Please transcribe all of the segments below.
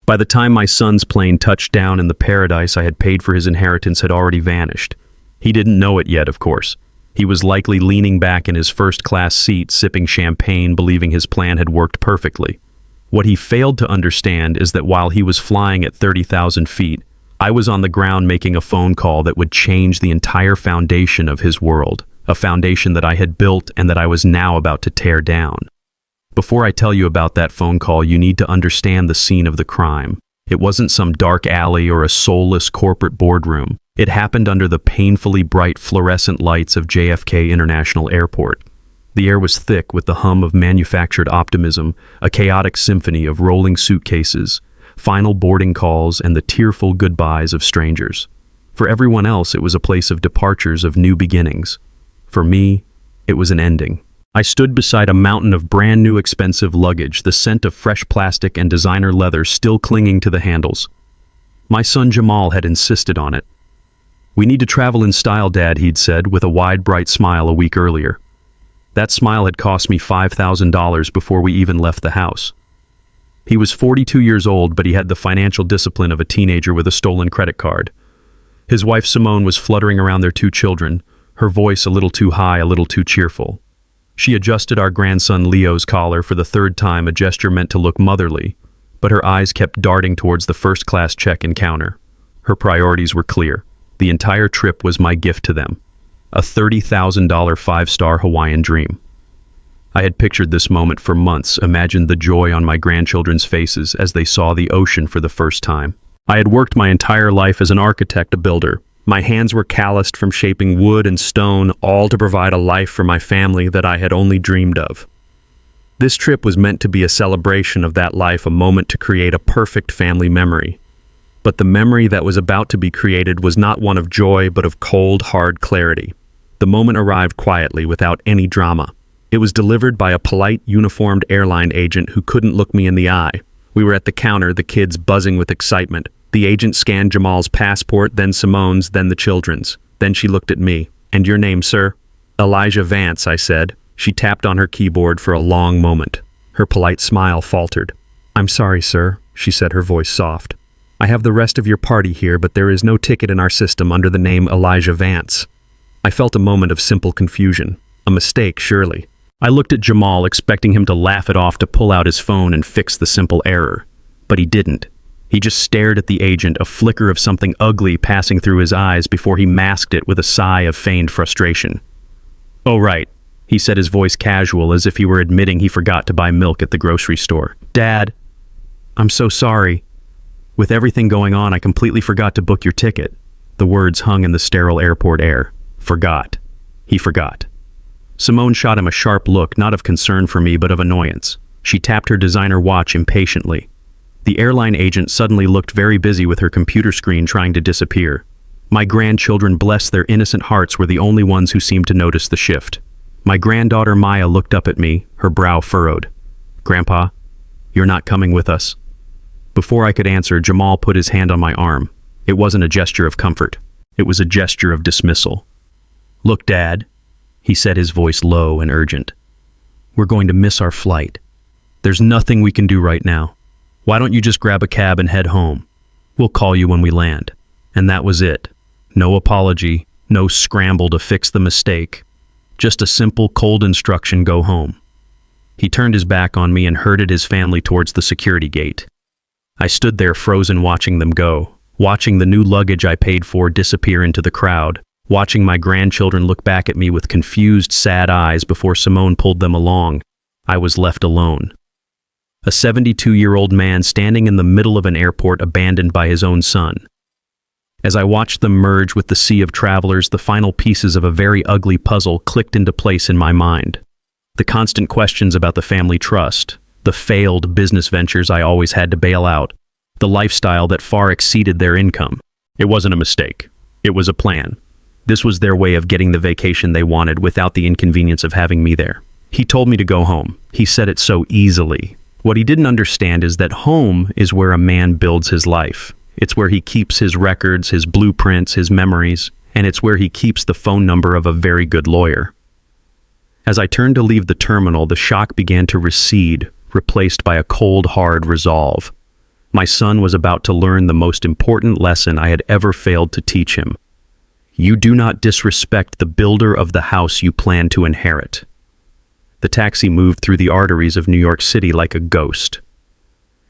By the time my son's plane touched down and the paradise I had paid for his inheritance had already vanished. He didn't know it yet, of course. He was likely leaning back in his first-class seat, sipping champagne, believing his plan had worked perfectly. What he failed to understand is that while he was flying at 30,000 feet, I was on the ground making a phone call that would change the entire foundation of his world, a foundation that I had built and that I was now about to tear down. Before I tell you about that phone call, you need to understand the scene of the crime. It wasn't some dark alley or a soulless corporate boardroom. It happened under the painfully bright fluorescent lights of JFK International Airport. The air was thick with the hum of manufactured optimism, a chaotic symphony of rolling suitcases, final boarding calls, and the tearful goodbyes of strangers. For everyone else, it was a place of departures, of new beginnings. For me, it was an ending. I stood beside a mountain of brand new expensive luggage, the scent of fresh plastic and designer leather still clinging to the handles. My son Jamal had insisted on it. "We need to travel in style, Dad," he'd said, with a wide, bright smile a week earlier. That smile had cost me $5,000 before we even left the house. He was 42 years old, but he had the financial discipline of a teenager with a stolen credit card. His wife Simone was fluttering around their two children, her voice a little too high, a little too cheerful. She adjusted our grandson Leo's collar for the third time, a gesture meant to look motherly, but her eyes kept darting towards the first-class check-in counter. Her priorities were clear. The entire trip was my gift to them, a $30,000 five-star Hawaiian dream. I had pictured this moment for months, imagined the joy on my grandchildren's faces as they saw the ocean for the first time. I had worked my entire life as an architect, a builder. My hands were calloused from shaping wood and stone, all to provide a life for my family that I had only dreamed of. This trip was meant to be a celebration of that life, a moment to create a perfect family memory. But the memory that was about to be created was not one of joy, but of cold, hard clarity. The moment arrived quietly, without any drama. It was delivered by a polite, uniformed airline agent who couldn't look me in the eye. We were at the counter, the kids buzzing with excitement. The agent scanned Jamal's passport, then Simone's, then the children's. Then she looked at me. "And your name, sir?" "Elijah Vance," I said. She tapped on her keyboard for a long moment. Her polite smile faltered. "I'm sorry, sir," she said, her voice soft. "I have the rest of your party here, but there is no ticket in our system under the name Elijah Vance." I felt a moment of simple confusion. A mistake, surely. I looked at Jamal, expecting him to laugh it off, to pull out his phone and fix the simple error. But he didn't. He just stared at the agent, a flicker of something ugly passing through his eyes before he masked it with a sigh of feigned frustration. "Oh, right," he said, his voice casual, as if he were admitting he forgot to buy milk at the grocery store. "Dad, I'm so sorry. With everything going on, I completely forgot to book your ticket." The words hung in the sterile airport air. Forgot. He forgot. Simone shot him a sharp look, not of concern for me, but of annoyance. She tapped her designer watch impatiently. The airline agent suddenly looked very busy with her computer screen, trying to disappear. My grandchildren, bless their innocent hearts, were the only ones who seemed to notice the shift. My granddaughter Maya looked up at me, her brow furrowed. "Grandpa, you're not coming with us?" Before I could answer, Jamal put his hand on my arm. It wasn't a gesture of comfort. It was a gesture of dismissal. "Look, Dad," he said, his voice low and urgent. "We're going to miss our flight. There's nothing we can do right now. Why don't you just grab a cab and head home? We'll call you when we land." And that was it. No apology, no scramble to fix the mistake. Just a simple, cold instruction: go home. He turned his back on me and herded his family towards the security gate. I stood there frozen, watching them go, watching the new luggage I paid for disappear into the crowd, watching my grandchildren look back at me with confused, sad eyes before Simone pulled them along. I was left alone. A 72-year-old man standing in the middle of an airport abandoned by his own son. As I watched them merge with the sea of travelers, the final pieces of a very ugly puzzle clicked into place in my mind. The constant questions about the family trust, the failed business ventures I always had to bail out, the lifestyle that far exceeded their income. It wasn't a mistake. It was a plan. This was their way of getting the vacation they wanted without the inconvenience of having me there. He told me to go home. He said it so easily. What he didn't understand is that home is where a man builds his life. It's where he keeps his records, his blueprints, his memories, and it's where he keeps the phone number of a very good lawyer. As I turned to leave the terminal, the shock began to recede, replaced by a cold, hard resolve. My son was about to learn the most important lesson I had ever failed to teach him. You do not disrespect the builder of the house you plan to inherit. The taxi moved through the arteries of New York City like a ghost.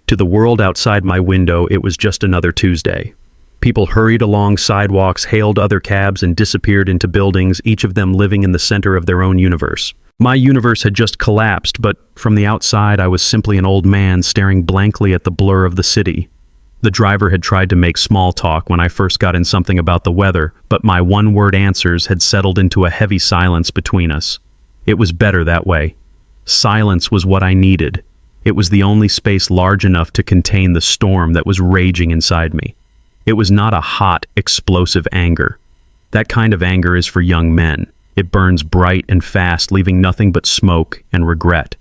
To the world outside my window, it was just another Tuesday. People hurried along sidewalks, hailed other cabs, and disappeared into buildings, each of them living in the center of their own universe. My universe had just collapsed, but from the outside I was simply an old man staring blankly at the blur of the city. The driver had tried to make small talk when I first got in something about the weather, but my one-word answers had settled into a heavy silence between us. It was better that way. Silence was what I needed. It was the only space large enough to contain the storm that was raging inside me. It was not a hot, explosive anger. That kind of anger is for young men. It burns bright and fast, leaving nothing but smoke and regret.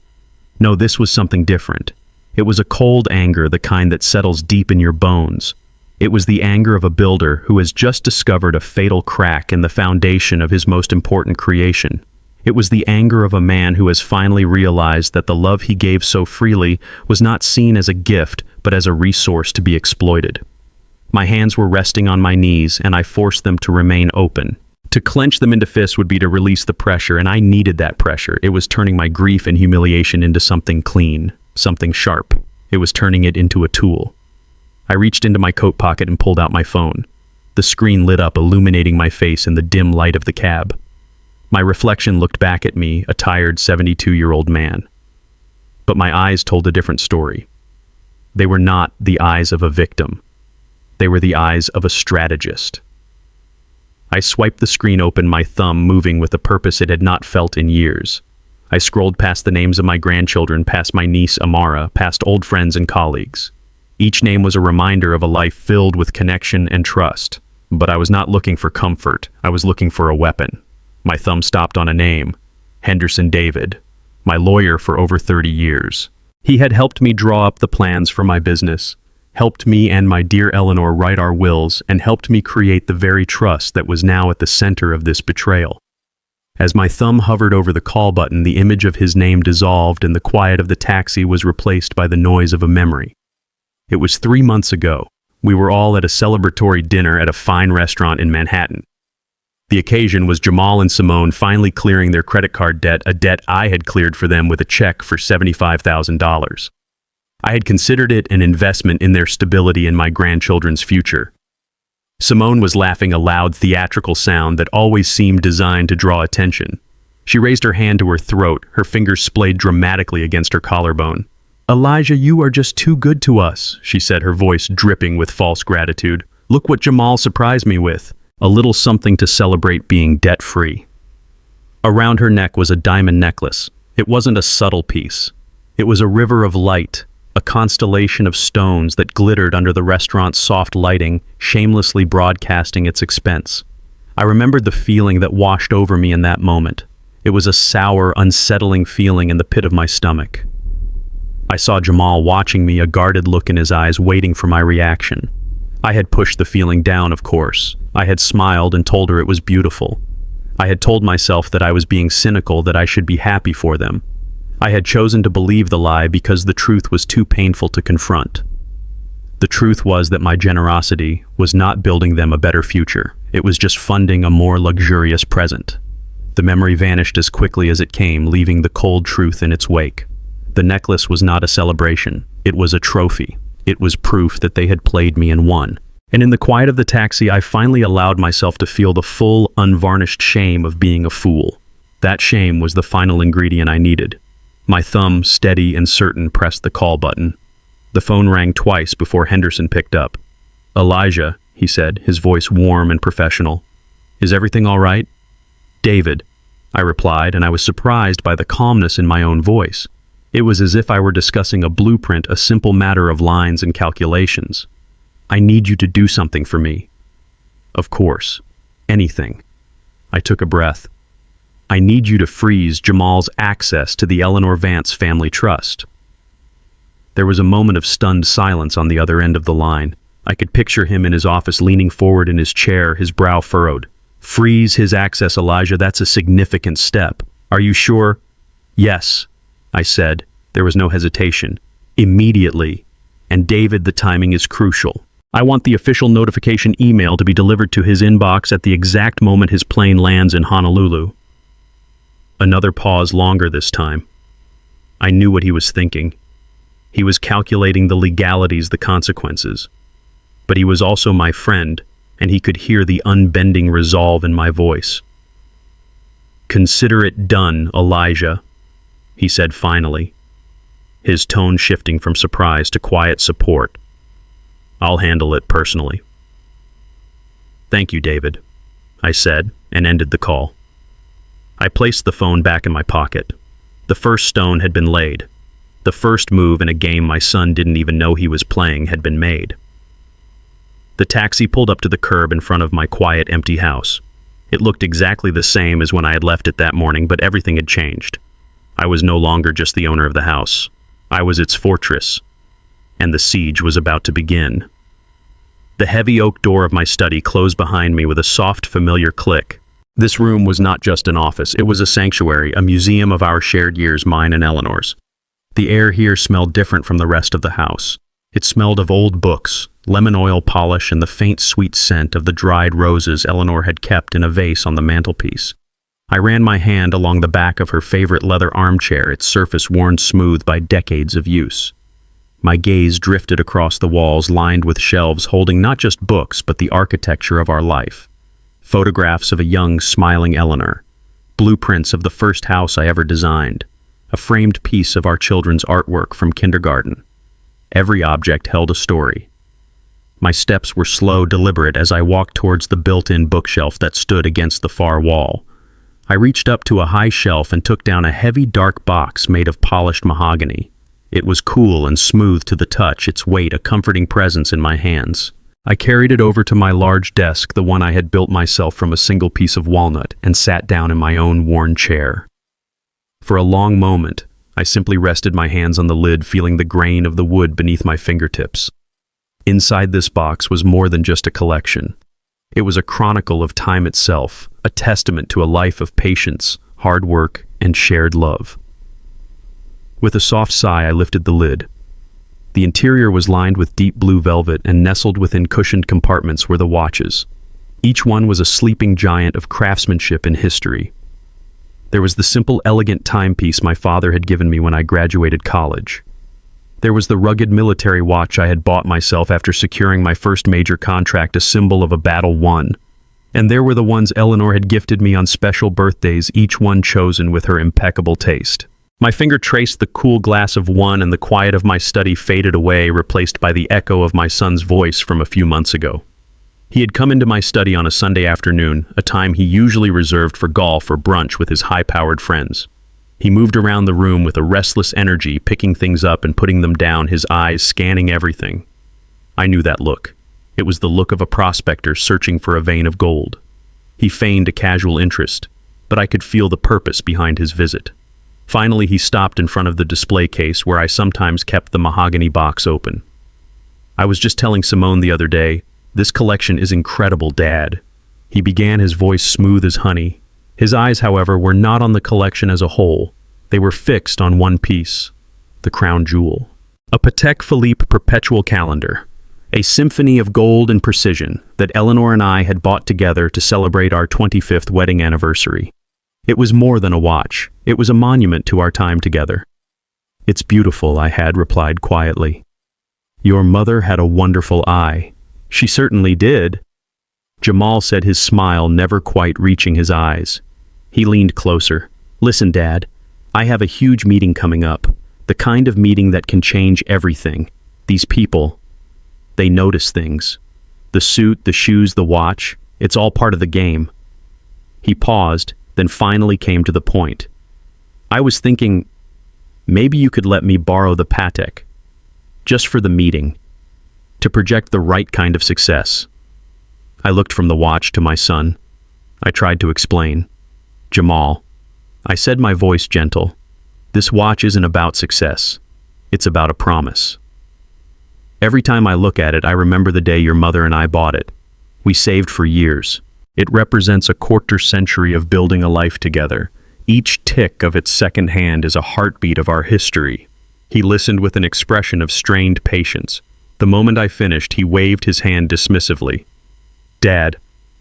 No, this was something different. It was a cold anger, the kind that settles deep in your bones. It was the anger of a builder who has just discovered a fatal crack in the foundation of his most important creation. It was the anger of a man who has finally realized that the love he gave so freely was not seen as a gift, but as a resource to be exploited. My hands were resting on my knees, and I forced them to remain open. To clench them into fists would be to release the pressure, and I needed that pressure. It was turning my grief and humiliation into something clean, something sharp. It was turning it into a tool. I reached into my coat pocket and pulled out my phone. The screen lit up, illuminating my face in the dim light of the cab. My reflection looked back at me, a tired 72-year-old man. But my eyes told a different story. They were not the eyes of a victim. They were the eyes of a strategist. I swiped the screen open, my thumb moving with a purpose it had not felt in years. I scrolled past the names of my grandchildren, past my niece Amara, past old friends and colleagues. Each name was a reminder of a life filled with connection and trust. But I was not looking for comfort. I was looking for a weapon. My thumb stopped on a name, Henderson David, my lawyer for over 30 years. He had helped me draw up the plans for my business, helped me and my dear Eleanor write our wills, and helped me create the very trust that was now at the center of this betrayal. As my thumb hovered over the call button, the image of his name dissolved and the quiet of the taxi was replaced by the noise of a memory. It was 3 months ago. We were all at a celebratory dinner at a fine restaurant in Manhattan. The occasion was Jamal and Simone finally clearing their credit card debt, a debt I had cleared for them with a check for $75,000. I had considered it an investment in their stability and my grandchildren's future. Simone was laughing, a loud, theatrical sound that always seemed designed to draw attention. She raised her hand to her throat, her fingers splayed dramatically against her collarbone. "Elijah, you are just too good to us," she said, her voice dripping with false gratitude. "Look what Jamal surprised me with. A little something to celebrate being debt-free." Around her neck was a diamond necklace. It wasn't a subtle piece. It was a river of light, a constellation of stones that glittered under the restaurant's soft lighting, shamelessly broadcasting its expense. I remembered the feeling that washed over me in that moment. It was a sour, unsettling feeling in the pit of my stomach. I saw Jamal watching me, a guarded look in his eyes, waiting for my reaction. I had pushed the feeling down, of course. I had smiled and told her it was beautiful. I had told myself that I was being cynical, that I should be happy for them. I had chosen to believe the lie because the truth was too painful to confront. The truth was that my generosity was not building them a better future. It was just funding a more luxurious present. The memory vanished as quickly as it came, leaving the cold truth in its wake. The necklace was not a celebration. It was a trophy. It was proof that they had played me and won. And in the quiet of the taxi, I finally allowed myself to feel the full, unvarnished shame of being a fool. That shame was the final ingredient I needed. My thumb, steady and certain, pressed the call button. The phone rang twice before Henderson picked up. "Elijah," he said, his voice warm and professional. "Is everything all right?" "David," I replied, and I was surprised by the calmness in my own voice. It was as if I were discussing a blueprint, a simple matter of lines and calculations. "I need you to do something for me." "Of course. Anything." I took a breath. "I need you to freeze Jamal's access to the Eleanor Vance family trust." There was a moment of stunned silence on the other end of the line. I could picture him in his office, leaning forward in his chair, his brow furrowed. "Freeze his access, Elijah. That's a significant step. Are you sure?" "Yes," I said. There was no hesitation. "Immediately. And David, the timing is crucial. I want the official notification email to be delivered to his inbox at the exact moment his plane lands in Honolulu. Another pause, longer this time. I knew what he was thinking. He was calculating the legalities, the consequences. But he was also my friend, and he could hear the unbending resolve in my voice. "Consider it done, Elijah," he said finally, his tone shifting from surprise to quiet support. "I'll handle it personally." "Thank you, David," I said, and ended the call. I placed the phone back in my pocket. The first stone had been laid. The first move in a game my son didn't even know he was playing had been made. The taxi pulled up to the curb in front of my quiet, empty house. It looked exactly the same as when I had left it that morning, but everything had changed. I was no longer just the owner of the house. I was its fortress, and the siege was about to begin. The heavy oak door of my study closed behind me with a soft, familiar click. This room was not just an office, it was a sanctuary, a museum of our shared years, mine and Eleanor's. The air here smelled different from the rest of the house. It smelled of old books, lemon oil polish, and the faint sweet scent of the dried roses Eleanor had kept in a vase on the mantelpiece. I ran my hand along the back of her favorite leather armchair, its surface worn smooth by decades of use. My gaze drifted across the walls lined with shelves holding not just books, but the architecture of our life. Photographs of a young, smiling Eleanor, blueprints of the first house I ever designed, a framed piece of our children's artwork from kindergarten. Every object held a story. My steps were slow, deliberate as I walked towards the built-in bookshelf that stood against the far wall. I reached up to a high shelf and took down a heavy, dark box made of polished mahogany. It was cool and smooth to the touch, its weight a comforting presence in my hands. I carried it over to my large desk, the one I had built myself from a single piece of walnut, and sat down in my own worn chair. For a long moment, I simply rested my hands on the lid, feeling the grain of the wood beneath my fingertips. Inside this box was more than just a collection. It was a chronicle of time itself, a testament to a life of patience, hard work, and shared love. With a soft sigh, I lifted the lid. The interior was lined with deep blue velvet, and nestled within cushioned compartments were the watches. Each one was a sleeping giant of craftsmanship and history. There was the simple, elegant timepiece my father had given me when I graduated college. There was the rugged military watch I had bought myself after securing my first major contract, a symbol of a battle won. And there were the ones Eleanor had gifted me on special birthdays, each one chosen with her impeccable taste. My finger traced the cool glass of one, and the quiet of my study faded away, replaced by the echo of my son's voice from a few months ago. He had come into my study on a Sunday afternoon, a time he usually reserved for golf or brunch with his high-powered friends. He moved around the room with a restless energy, picking things up and putting them down, his eyes scanning everything. I knew that look. It was the look of a prospector searching for a vein of gold. He feigned a casual interest, but I could feel the purpose behind his visit. Finally, he stopped in front of the display case where I sometimes kept the mahogany box open. "I was just telling Simone the other day, this collection is incredible, Dad." He began, his voice smooth as honey. His eyes, however, were not on the collection as a whole. They were fixed on one piece, the crown jewel. A Patek Philippe perpetual calendar, a symphony of gold and precision that Eleanor and I had bought together to celebrate our 25th wedding anniversary. It was more than a watch. It was a monument to our time together. "It's beautiful," I had replied quietly. "Your mother had a wonderful eye." "She certainly did." Jamal said, his smile never quite reaching his eyes. He leaned closer. "Listen, Dad, I have a huge meeting coming up. The kind of meeting that can change everything. These people, they notice things. The suit, the shoes, the watch, it's all part of the game." He paused, then finally came to the point. "I was thinking, maybe you could let me borrow the Patek, just for the meeting, to project the right kind of success." I looked from the watch to my son. I tried to explain. "Jamal," I said, my voice gentle, "this watch isn't about success. It's about a promise. Every time I look at it, I remember the day your mother and I bought it. We saved for years. It represents a quarter century of building a life together. Each tick of its second hand is a heartbeat of our history." He listened with an expression of strained patience. The moment I finished, he waved his hand dismissively. "Dad,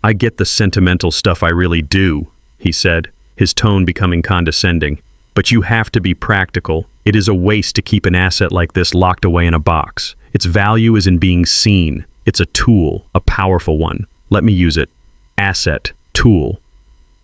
I get the sentimental stuff, I really do," he said, his tone becoming condescending. "But you have to be practical. It is a waste to keep an asset like this locked away in a box. Its value is in being seen. It's a tool, a powerful one. Let me use it. Asset, tool."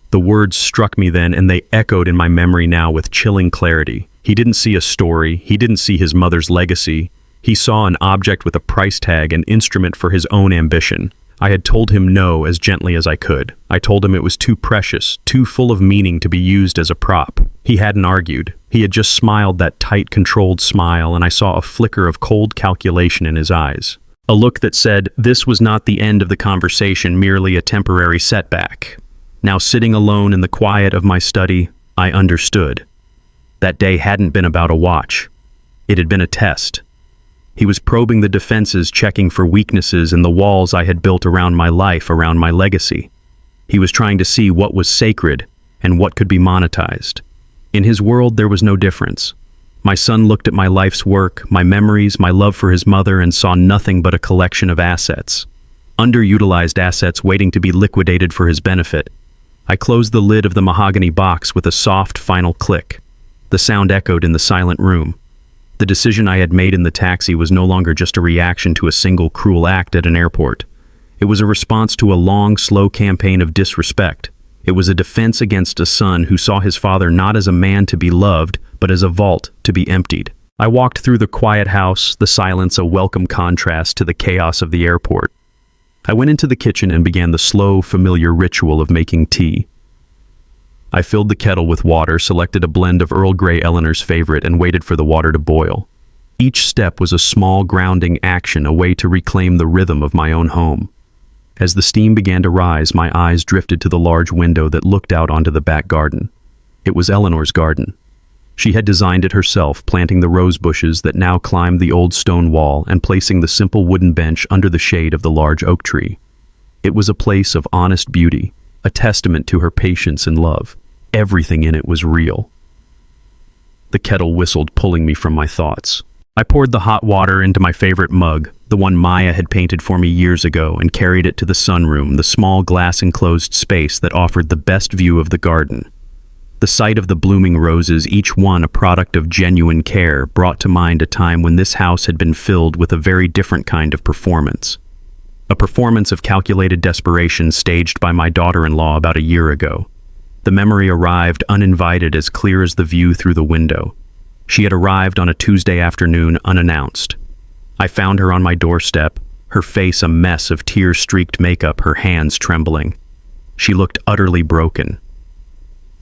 The words struck me then, and they echoed in my memory now with chilling clarity. He didn't see a story. He didn't see his mother's legacy. He saw an object with a price tag, an instrument for his own ambition. I had told him no as gently as I could. I told him it was too precious, too full of meaning to be used as a prop. He hadn't argued. He had just smiled that tight, controlled smile, and I saw a flicker of cold calculation in his eyes. A look that said this was not the end of the conversation, merely a temporary setback. Now, sitting alone in the quiet of my study, I understood. That day hadn't been about a watch. It had been a test. He was probing the defenses, checking for weaknesses in the walls I had built around my life, around my legacy. He was trying to see what was sacred and what could be monetized. In his world, there was no difference. My son looked at my life's work, my memories, my love for his mother, and saw nothing but a collection of assets. Underutilized assets waiting to be liquidated for his benefit. I closed the lid of the mahogany box with a soft, final click. The sound echoed in the silent room. The decision I had made in the taxi was no longer just a reaction to a single cruel act at an airport. It was a response to a long, slow campaign of disrespect. It was a defense against a son who saw his father not as a man to be loved, but as a vault to be emptied. I walked through the quiet house, the silence a welcome contrast to the chaos of the airport. I went into the kitchen and began the slow, familiar ritual of making tea. I filled the kettle with water, selected a blend of Earl Grey, Eleanor's favorite, and waited for the water to boil. Each step was a small, grounding action, a way to reclaim the rhythm of my own home. As the steam began to rise, my eyes drifted to the large window that looked out onto the back garden. It was Eleanor's garden. She had designed it herself, planting the rose bushes that now climbed the old stone wall and placing the simple wooden bench under the shade of the large oak tree. It was a place of honest beauty, a testament to her patience and love. Everything in it was real. The kettle whistled, pulling me from my thoughts. I poured the hot water into my favorite mug, the one Maya had painted for me years ago, and carried it to the sunroom, the small glass-enclosed space that offered the best view of the garden. The sight of the blooming roses, each one a product of genuine care, brought to mind a time when this house had been filled with a very different kind of performance. A performance of calculated desperation staged by my daughter-in-law about a year ago. The memory arrived uninvited, as clear as the view through the window. She had arrived on a Tuesday afternoon unannounced. I found her on my doorstep, her face a mess of tear-streaked makeup, her hands trembling. She looked utterly broken.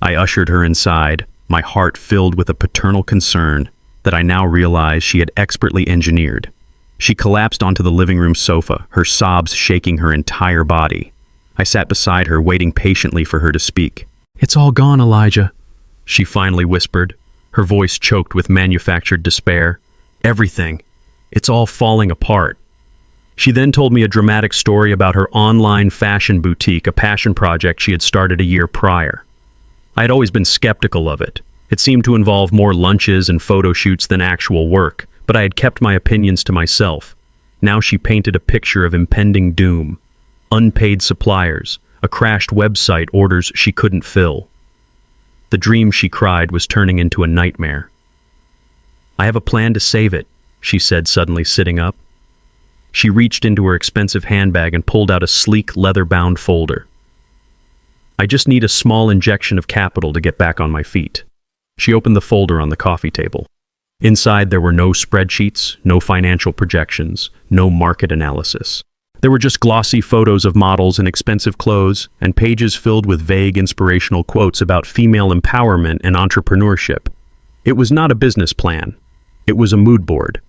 I ushered her inside, my heart filled with a paternal concern that I now realized she had expertly engineered. She collapsed onto the living room sofa, her sobs shaking her entire body. I sat beside her, waiting patiently for her to speak. "It's all gone, Elijah," she finally whispered, her voice choked with manufactured despair. "Everything. It's all falling apart." She then told me a dramatic story about her online fashion boutique, a passion project she had started a year prior. I had always been skeptical of it. It seemed to involve more lunches and photo shoots than actual work, but I had kept my opinions to myself. Now she painted a picture of impending doom. Unpaid suppliers, a crashed website, orders she couldn't fill. The dream, she cried, was turning into a nightmare. "I have a plan to save it," she said, suddenly sitting up. She reached into her expensive handbag and pulled out a sleek, leather-bound folder. "I just need a small injection of capital to get back on my feet." She opened the folder on the coffee table. Inside, there were no spreadsheets, no financial projections, no market analysis. There were just glossy photos of models in expensive clothes and pages filled with vague inspirational quotes about female empowerment and entrepreneurship. It was not a business plan. It was a mood board.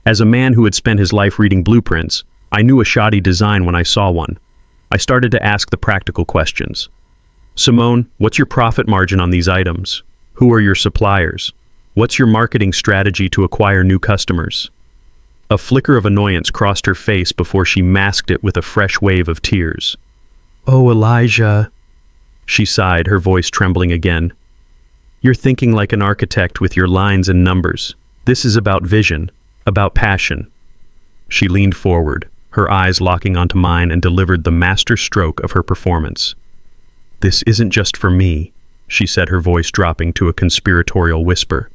As a man who had spent his life reading blueprints, I knew a shoddy design when I saw one. I started to ask the practical questions. "Simone, what's your profit margin on these items? Who are your suppliers? What's your marketing strategy to acquire new customers?" A flicker of annoyance crossed her face before she masked it with a fresh wave of tears. "Oh, Elijah," she sighed, her voice trembling again. "You're thinking like an architect with your lines and numbers. This is about vision, about passion." She leaned forward, her eyes locking onto mine, and delivered the master stroke of her performance. "This isn't just for me," she said, her voice dropping to a conspiratorial whisper.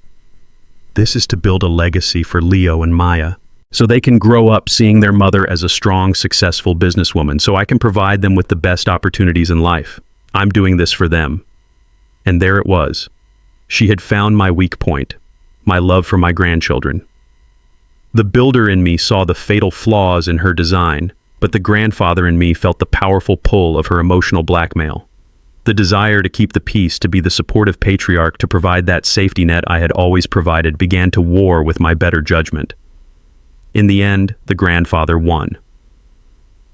"This is to build a legacy for Leo and Maya, so they can grow up seeing their mother as a strong, successful businesswoman, so I can provide them with the best opportunities in life. I'm doing this for them." And there it was. She had found my weak point, my love for my grandchildren. The builder in me saw the fatal flaws in her design, but the grandfather in me felt the powerful pull of her emotional blackmail. The desire to keep the peace, to be the supportive patriarch, to provide that safety net I had always provided, began to war with my better judgment. In the end, the grandfather won.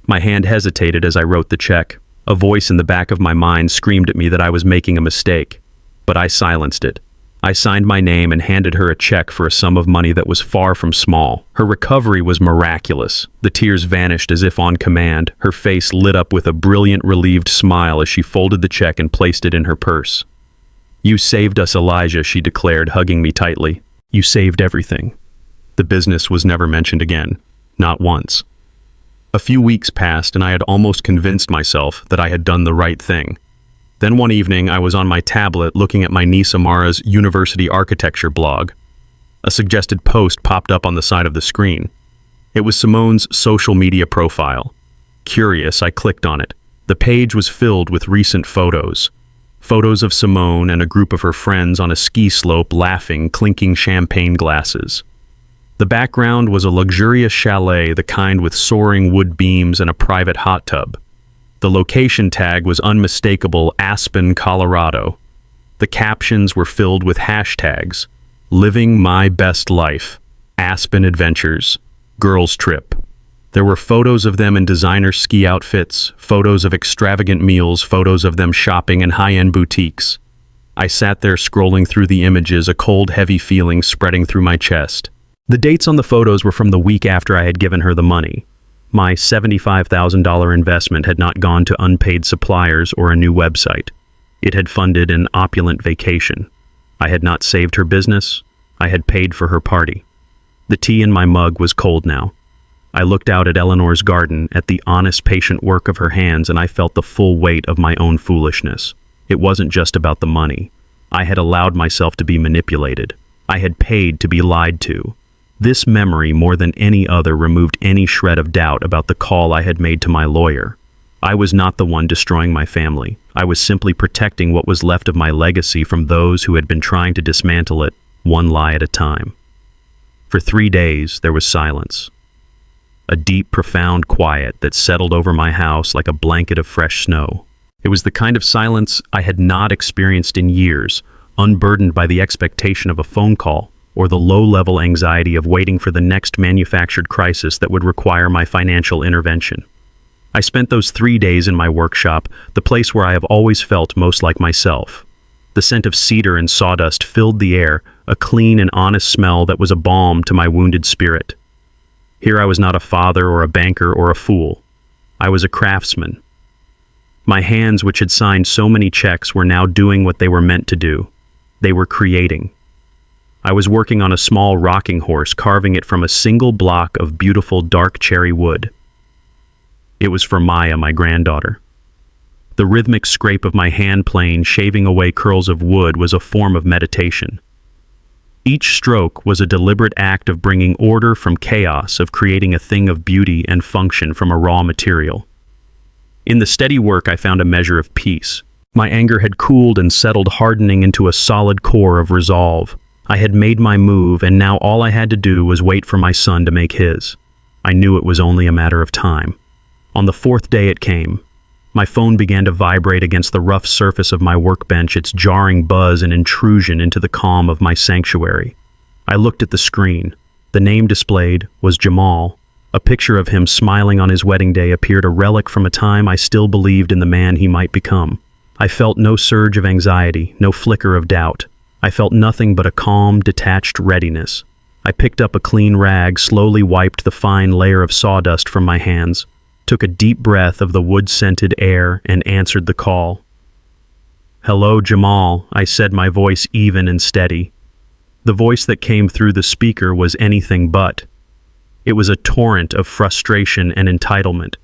My hand hesitated as I wrote the check. A voice in the back of my mind screamed at me that I was making a mistake, but I silenced it. I signed my name and handed her a check for a sum of money that was far from small. Her recovery was miraculous. The tears vanished as if on command. Her face lit up with a brilliant, relieved smile as she folded the check and placed it in her purse. "You saved us, Elijah," she declared, hugging me tightly. "You saved everything." The business was never mentioned again, not once. A few weeks passed and I had almost convinced myself that I had done the right thing. Then one evening, I was on my tablet looking at my niece Amara's university architecture blog. A suggested post popped up on the side of the screen. It was Simone's social media profile. Curious, I clicked on it. The page was filled with recent photos. Photos of Simone and a group of her friends on a ski slope laughing, clinking champagne glasses. The background was a luxurious chalet, the kind with soaring wood beams and a private hot tub. The location tag was unmistakable: Aspen, Colorado. The captions were filled with hashtags: "Living my best life," "Aspen Adventures," "Girls Trip." There were photos of them in designer ski outfits, photos of extravagant meals, photos of them shopping in high-end boutiques. I sat there scrolling through the images, a cold, heavy feeling spreading through my chest. The dates on the photos were from the week after I had given her the money. My $75,000 investment had not gone to unpaid suppliers or a new website. It had funded an opulent vacation. I had not saved her business. I had paid for her party. The tea in my mug was cold now. I looked out at Eleanor's garden, at the honest, patient work of her hands, and I felt the full weight of my own foolishness. It wasn't just about the money. I had allowed myself to be manipulated. I had paid to be lied to. This memory, more than any other, removed any shred of doubt about the call I had made to my lawyer. I was not the one destroying my family. I was simply protecting what was left of my legacy from those who had been trying to dismantle it, one lie at a time. For 3 days, there was silence. A deep, profound quiet that settled over my house like a blanket of fresh snow. It was the kind of silence I had not experienced in years, unburdened by the expectation of a phone call or the low-level anxiety of waiting for the next manufactured crisis that would require my financial intervention. I spent those 3 days in my workshop, the place where I have always felt most like myself. The scent of cedar and sawdust filled the air, a clean and honest smell that was a balm to my wounded spirit. Here I was not a father or a banker or a fool. I was a craftsman. My hands, which had signed so many checks, were now doing what they were meant to do. They were creating. I was working on a small rocking horse, carving it from a single block of beautiful dark cherry wood. It was for Maya, my granddaughter. The rhythmic scrape of my hand plane shaving away curls of wood was a form of meditation. Each stroke was a deliberate act of bringing order from chaos, of creating a thing of beauty and function from a raw material. In the steady work, I found a measure of peace. My anger had cooled and settled, hardening into a solid core of resolve. I had made my move, and now all I had to do was wait for my son to make his. I knew it was only a matter of time. On the 4th day it came. My phone began to vibrate against the rough surface of my workbench, its jarring buzz an intrusion into the calm of my sanctuary. I looked at the screen. The name displayed was Jamal. A picture of him smiling on his wedding day appeared, a relic from a time I still believed in the man he might become. I felt no surge of anxiety, no flicker of doubt. I felt nothing but a calm, detached readiness. I picked up a clean rag, slowly wiped the fine layer of sawdust from my hands, took a deep breath of the wood-scented air, and answered the call. "Hello, Jamal," I said, my voice even and steady. The voice that came through the speaker was anything but. It was a torrent of frustration and entitlement.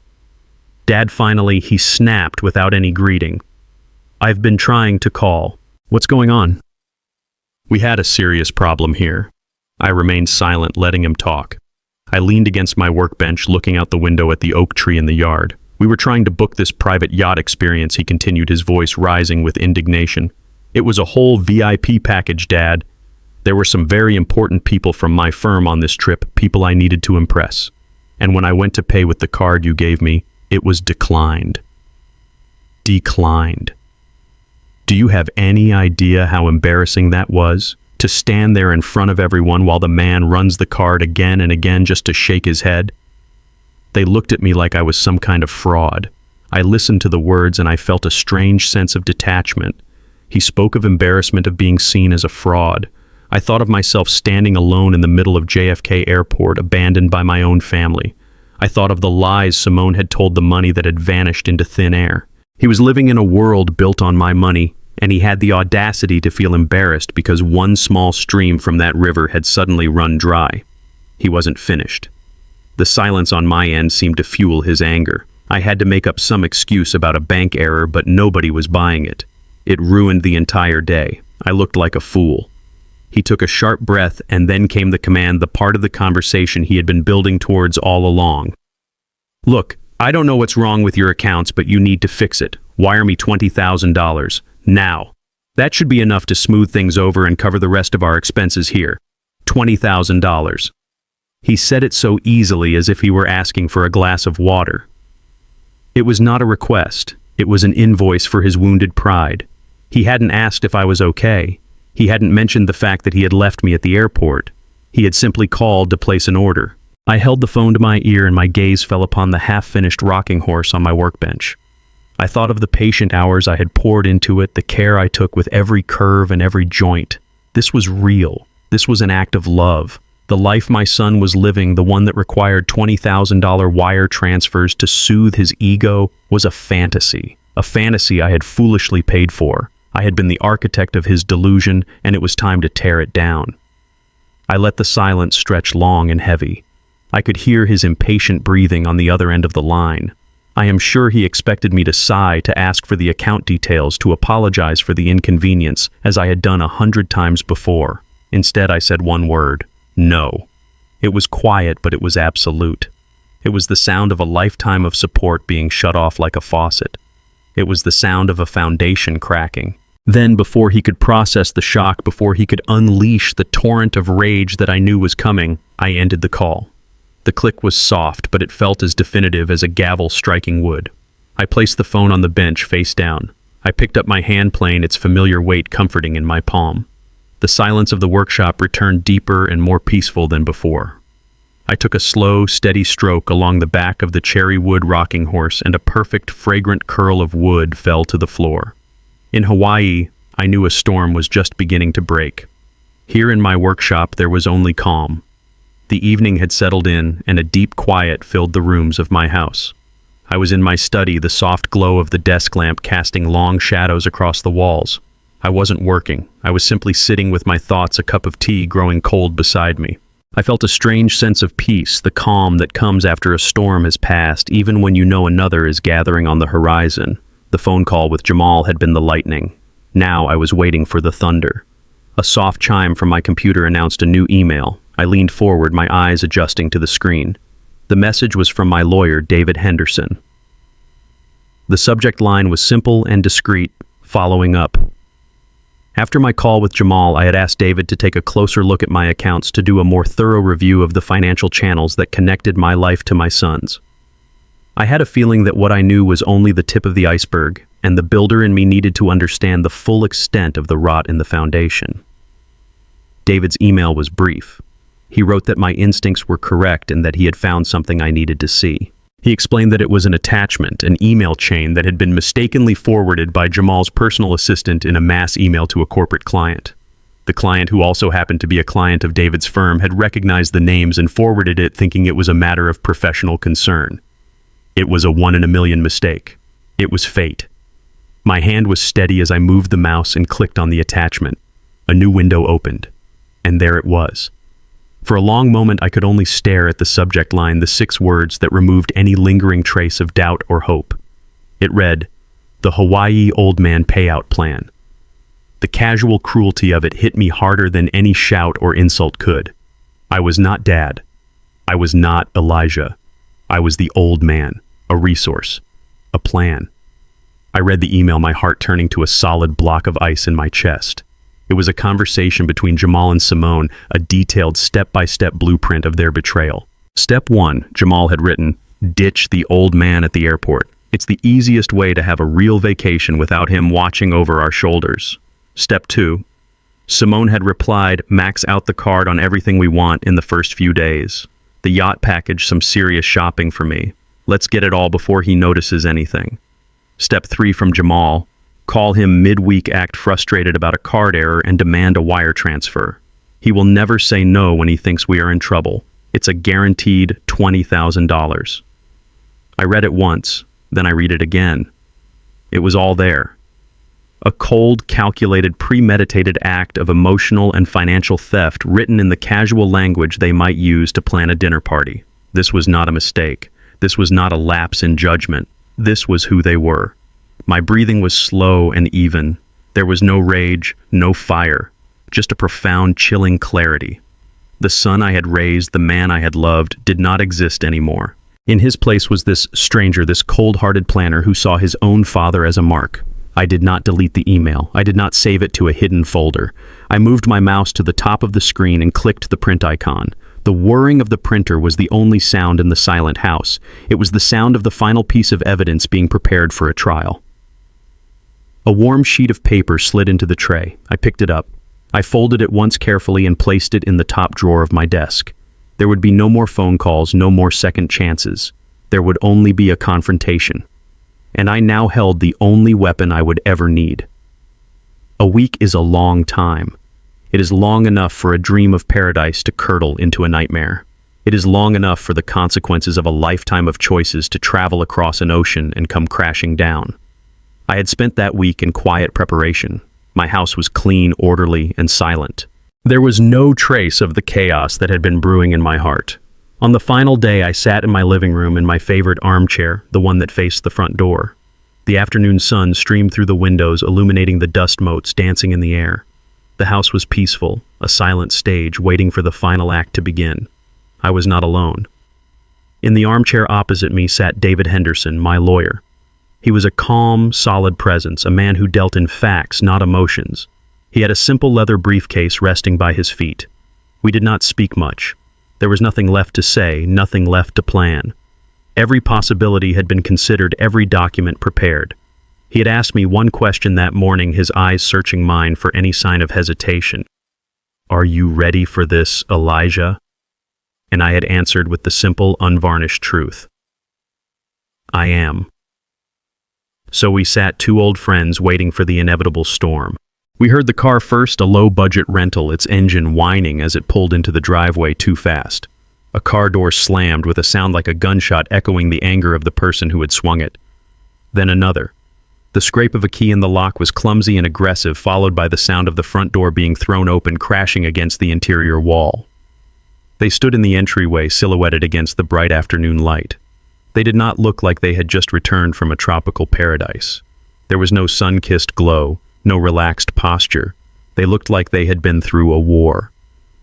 Dad finally, he snapped without any greeting. "I've been trying to call. What's going on?" We had a serious problem here. I remained silent, letting him talk. I leaned against my workbench, looking out the window at the oak tree in the yard. "We were trying to book this private yacht experience," he continued, his voice rising with indignation. "It was a whole VIP package, Dad. There were some very important people from my firm on this trip, people I needed to impress. And when I went to pay with the card you gave me, it was declined." Declined. Do you have any idea how embarrassing that was? To stand there in front of everyone while the man runs the card again and again just to shake his head? They looked at me like I was some kind of fraud. I listened to the words and I felt a strange sense of detachment. He spoke of embarrassment of being seen as a fraud. I thought of myself standing alone in the middle of JFK Airport, abandoned by my own family. I thought of the lies Simone had told, the money that had vanished into thin air. He was living in a world built on my money, and he had the audacity to feel embarrassed because one small stream from that river had suddenly run dry. He wasn't finished. The silence on my end seemed to fuel his anger. I had to make up some excuse about a bank error, but nobody was buying it. It ruined the entire day. I looked like a fool. He took a sharp breath, and then came the command, the part of the conversation he had been building towards all along. "Look, I don't know what's wrong with your accounts, but you need to fix it. Wire me $20,000. Now. That should be enough to smooth things over and cover the rest of our expenses here. $20,000. He said it so easily, as if he were asking for a glass of water. It was not a request. It was an invoice for his wounded pride. He hadn't asked if I was okay. He hadn't mentioned the fact that he had left me at the airport. He had simply called to place an order. I held the phone to my ear and my gaze fell upon the half-finished rocking horse on my workbench. I thought of the patient hours I had poured into it, the care I took with every curve and every joint. This was real. This was an act of love. The life my son was living, the one that required $20,000 wire transfers to soothe his ego, was a fantasy I had foolishly paid for. I had been the architect of his delusion, and it was time to tear it down. I let the silence stretch long and heavy. I could hear his impatient breathing on the other end of the line. I am sure he expected me to sigh, to ask for the account details, to apologize for the inconvenience, as I had done 100 times before. Instead, I said one word: no. It was quiet, but it was absolute. It was the sound of a lifetime of support being shut off like a faucet. It was the sound of a foundation cracking. Then, before he could process the shock, before he could unleash the torrent of rage that I knew was coming, I ended the call. The click was soft, but it felt as definitive as a gavel striking wood. I placed the phone on the bench, face down. I picked up my hand plane, its familiar weight comforting in my palm. The silence of the workshop returned deeper and more peaceful than before. I took a slow, steady stroke along the back of the cherry wood rocking horse, and a perfect, fragrant curl of wood fell to the floor. In Hawaii, I knew a storm was just beginning to break. Here in my workshop, there was only calm. The evening had settled in, and a deep quiet filled the rooms of my house. I was in my study, the soft glow of the desk lamp casting long shadows across the walls. I wasn't working. I was simply sitting with my thoughts, a cup of tea growing cold beside me. I felt a strange sense of peace, the calm that comes after a storm has passed, even when you know another is gathering on the horizon. The phone call with Jamal had been the lightning. Now I was waiting for the thunder. A soft chime from my computer announced a new email. I leaned forward, my eyes adjusting to the screen. The message was from my lawyer, David Henderson. The subject line was simple and discreet: following up. After my call with Jamal, I had asked David to take a closer look at my accounts, to do a more thorough review of the financial channels that connected my life to my son's. I had a feeling that what I knew was only the tip of the iceberg, and the builder in me needed to understand the full extent of the rot in the foundation. David's email was brief. He wrote that my instincts were correct and that he had found something I needed to see. He explained that it was an attachment, an email chain that had been mistakenly forwarded by Jamal's personal assistant in a mass email to a corporate client. The client, who also happened to be a client of David's firm, had recognized the names and forwarded it, thinking it was a matter of professional concern. It was a 1 in a million mistake. It was fate. My hand was steady as I moved the mouse and clicked on the attachment. A new window opened. And there it was. For a long moment, I could only stare at the subject line, the 6 words that removed any lingering trace of doubt or hope. It read, "The Hawaii Old Man Payout Plan." The casual cruelty of it hit me harder than any shout or insult could. I was not Dad. I was not Elijah. I was the old man, a resource, a plan. I read the email, my heart turning to a solid block of ice in my chest. It was a conversation between Jamal and Simone, a detailed step-by-step blueprint of their betrayal. Step 1, Jamal had written, "Ditch the old man at the airport. It's the easiest way to have a real vacation without him watching over our shoulders." Step 2, Simone had replied, "Max out the card on everything we want in the first few days. The yacht package, some serious shopping for me. Let's get it all before he notices anything." Step 3 from Jamal, "Call him midweek, act frustrated about a card error, and demand a wire transfer. He will never say no when he thinks we are in trouble. It's a guaranteed $20,000. I read it once, then I read it again. It was all there. A cold, calculated, premeditated act of emotional and financial theft written in the casual language they might use to plan a dinner party. This was not a mistake. This was not a lapse in judgment. This was who they were. My breathing was slow and even. There was no rage, no fire, just a profound, chilling clarity. The son I had raised, the man I had loved, did not exist anymore. In his place was this stranger, this cold-hearted planner who saw his own father as a mark. I did not delete the email. I did not save it to a hidden folder. I moved my mouse to the top of the screen and clicked the print icon. The whirring of the printer was the only sound in the silent house. It was the sound of the final piece of evidence being prepared for a trial. A warm sheet of paper slid into the tray. I picked it up. I folded it once carefully and placed it in the top drawer of my desk. There would be no more phone calls, no more second chances. There would only be a confrontation. And I now held the only weapon I would ever need. A week is a long time. It is long enough for a dream of paradise to curdle into a nightmare. It is long enough for the consequences of a lifetime of choices to travel across an ocean and come crashing down. I had spent that week in quiet preparation. My house was clean, orderly, and silent. There was no trace of the chaos that had been brewing in my heart. On the final day, I sat in my living room in my favorite armchair, the one that faced the front door. The afternoon sun streamed through the windows, illuminating the dust motes dancing in the air. The house was peaceful, a silent stage waiting for the final act to begin. I was not alone. In the armchair opposite me sat David Henderson, my lawyer. He was a calm, solid presence, a man who dealt in facts, not emotions. He had a simple leather briefcase resting by his feet. We did not speak much. There was nothing left to say, nothing left to plan. Every possibility had been considered, every document prepared. He had asked me one question that morning, his eyes searching mine for any sign of hesitation. "Are you ready for this, Elijah?" And I had answered with the simple, unvarnished truth. "I am." So we sat, two old friends, waiting for the inevitable storm. We heard the car first, a low-budget rental, its engine whining as it pulled into the driveway too fast. A car door slammed with a sound like a gunshot echoing the anger of the person who had swung it. Then another. The scrape of a key in the lock was clumsy and aggressive, followed by the sound of the front door being thrown open, crashing against the interior wall. They stood in the entryway, silhouetted against the bright afternoon light. They did not look like they had just returned from a tropical paradise. There was no sun-kissed glow, no relaxed posture. They looked like they had been through a war.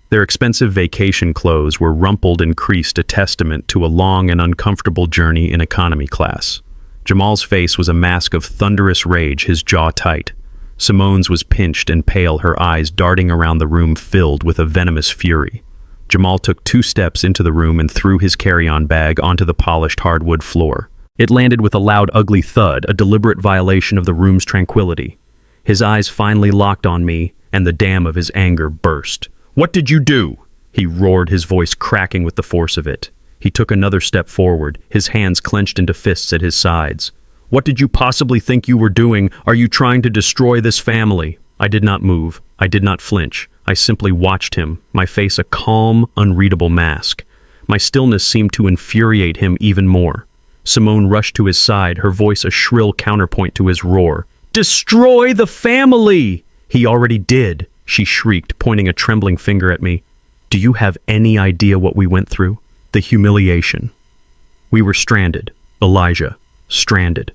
Their expensive vacation clothes were rumpled and creased, a testament to a long and uncomfortable journey in economy class. Jamal's face was a mask of thunderous rage, his jaw tight. Simone's was pinched and pale, her eyes darting around the room filled with a venomous fury. Jamal took 2 steps into the room and threw his carry-on bag onto the polished hardwood floor. It landed with a loud, ugly thud, a deliberate violation of the room's tranquility. His eyes finally locked on me, and the dam of his anger burst. "What did you do?" he roared, his voice cracking with the force of it. He took another step forward, his hands clenched into fists at his sides. "What did you possibly think you were doing? Are you trying to destroy this family?" I did not move. I did not flinch. I simply watched him, my face a calm, unreadable mask. My stillness seemed to infuriate him even more. Simone rushed to his side, her voice a shrill counterpoint to his roar. "Destroy the family!" "He already did," she shrieked, pointing a trembling finger at me. "Do you have any idea what we went through? The humiliation. We were stranded, Elijah, stranded.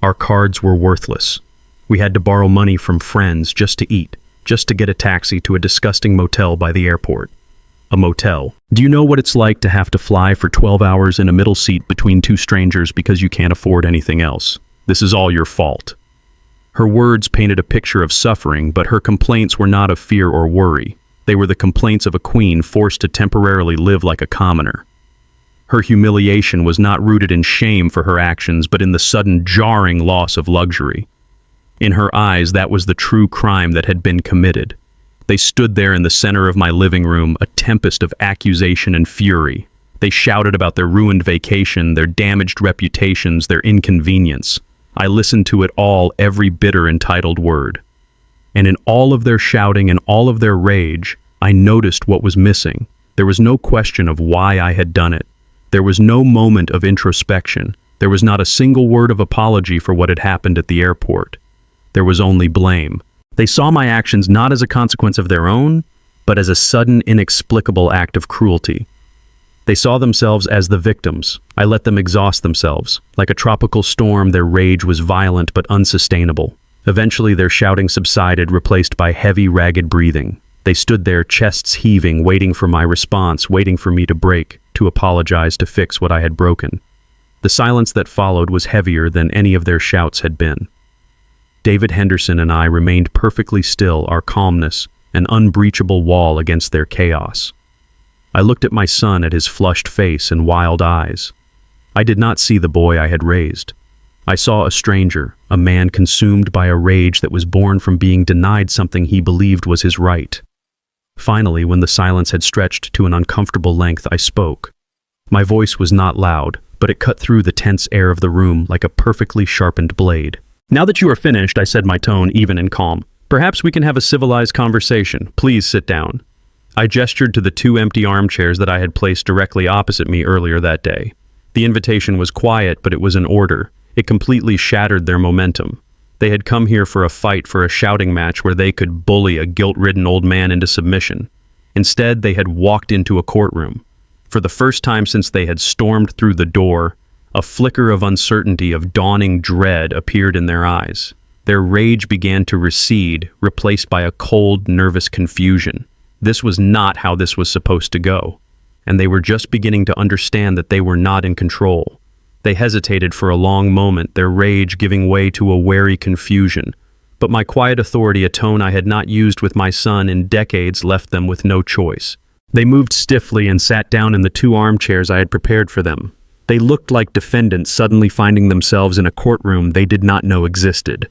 Our cards were worthless. We had to borrow money from friends just to eat, just to get a taxi to a disgusting motel by the airport. A motel. Do you know what it's like to have to fly for 12 hours in a middle seat between two strangers because you can't afford anything else? This is all your fault." Her words painted a picture of suffering, but her complaints were not of fear or worry. They were the complaints of a queen forced to temporarily live like a commoner. Her humiliation was not rooted in shame for her actions, but in the sudden jarring loss of luxury. In her eyes, that was the true crime that had been committed. They stood there in the center of my living room, a tempest of accusation and fury. They shouted about their ruined vacation, their damaged reputations, their inconvenience. I listened to it all, every bitter, entitled word. And in all of their shouting and all of their rage, I noticed what was missing. There was no question of why I had done it. There was no moment of introspection. There was not a single word of apology for what had happened at the airport. There was only blame. They saw my actions not as a consequence of their own, but as a sudden, inexplicable act of cruelty. They saw themselves as the victims. I let them exhaust themselves. Like a tropical storm, their rage was violent but unsustainable. Eventually, their shouting subsided, replaced by heavy, ragged breathing. They stood there, chests heaving, waiting for my response, waiting for me to break, to apologize, to fix what I had broken. The silence that followed was heavier than any of their shouts had been. David Henderson and I remained perfectly still, our calmness an unbreachable wall against their chaos. I looked at my son, at his flushed face and wild eyes. I did not see the boy I had raised. I saw a stranger, a man consumed by a rage that was born from being denied something he believed was his right. Finally, when the silence had stretched to an uncomfortable length, I spoke. My voice was not loud, but it cut through the tense air of the room like a perfectly sharpened blade. "Now that you are finished," I said, my tone even and calm, "perhaps we can have a civilized conversation. Please sit down." I gestured to the two empty armchairs that I had placed directly opposite me earlier that day. The invitation was quiet, but it was an order. It completely shattered their momentum. They had come here for a fight, for a shouting match where they could bully a guilt-ridden old man into submission. Instead, they had walked into a courtroom. For the first time since they had stormed through the door, a flicker of uncertainty, of dawning dread appeared in their eyes. Their rage began to recede, replaced by a cold, nervous confusion. This was not how this was supposed to go, and they were just beginning to understand that they were not in control. They hesitated for a long moment, their rage giving way to a wary confusion. But my quiet authority, a tone I had not used with my son in decades, left them with no choice. They moved stiffly and sat down in the two armchairs I had prepared for them. They looked like defendants suddenly finding themselves in a courtroom they did not know existed.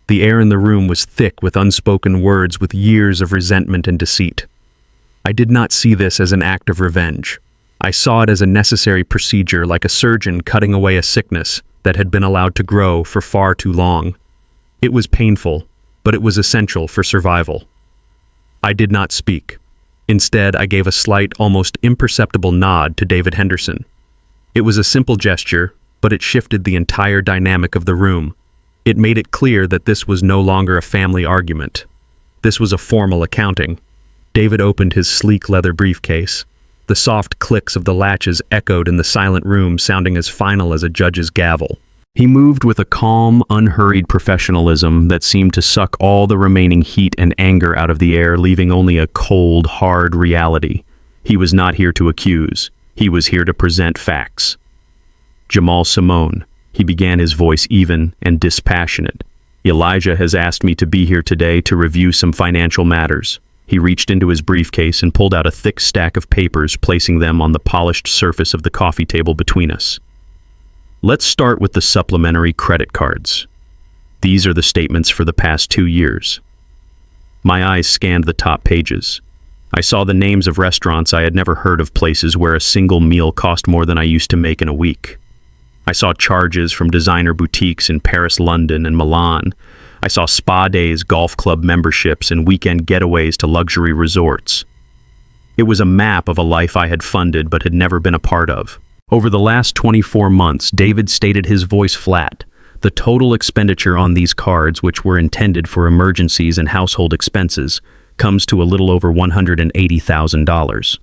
The air in the room was thick with unspoken words, with years of resentment and deceit. I did not see this as an act of revenge. I saw it as a necessary procedure, like a surgeon cutting away a sickness that had been allowed to grow for far too long. It was painful, but it was essential for survival. I did not speak. Instead, I gave a slight, almost imperceptible nod to David Henderson. It was a simple gesture, but it shifted the entire dynamic of the room. It made it clear that this was no longer a family argument. This was a formal accounting. David opened his sleek leather briefcase. The soft clicks of the latches echoed in the silent room, sounding as final as a judge's gavel. He moved with a calm, unhurried professionalism that seemed to suck all the remaining heat and anger out of the air, leaving only a cold, hard reality. He was not here to accuse. He was here to present facts. "Jamal Simone," he began, his voice even and dispassionate. "Elijah has asked me to be here today to review some financial matters." He reached into his briefcase and pulled out a thick stack of papers, placing them on the polished surface of the coffee table between us. "Let's start with the supplementary credit cards. These are the statements for the past 2 years." My eyes scanned the top pages. I saw the names of restaurants I had never heard of, places where a single meal cost more than I used to make in a week. I saw charges from designer boutiques in Paris, London, and Milan. I saw spa days, golf club memberships, and weekend getaways to luxury resorts. It was a map of a life I had funded but had never been a part of. Over the last 24 months, David stated, his voice flat, the total expenditure on these cards, which were intended for emergencies and household expenses, Comes to a little over $180,000.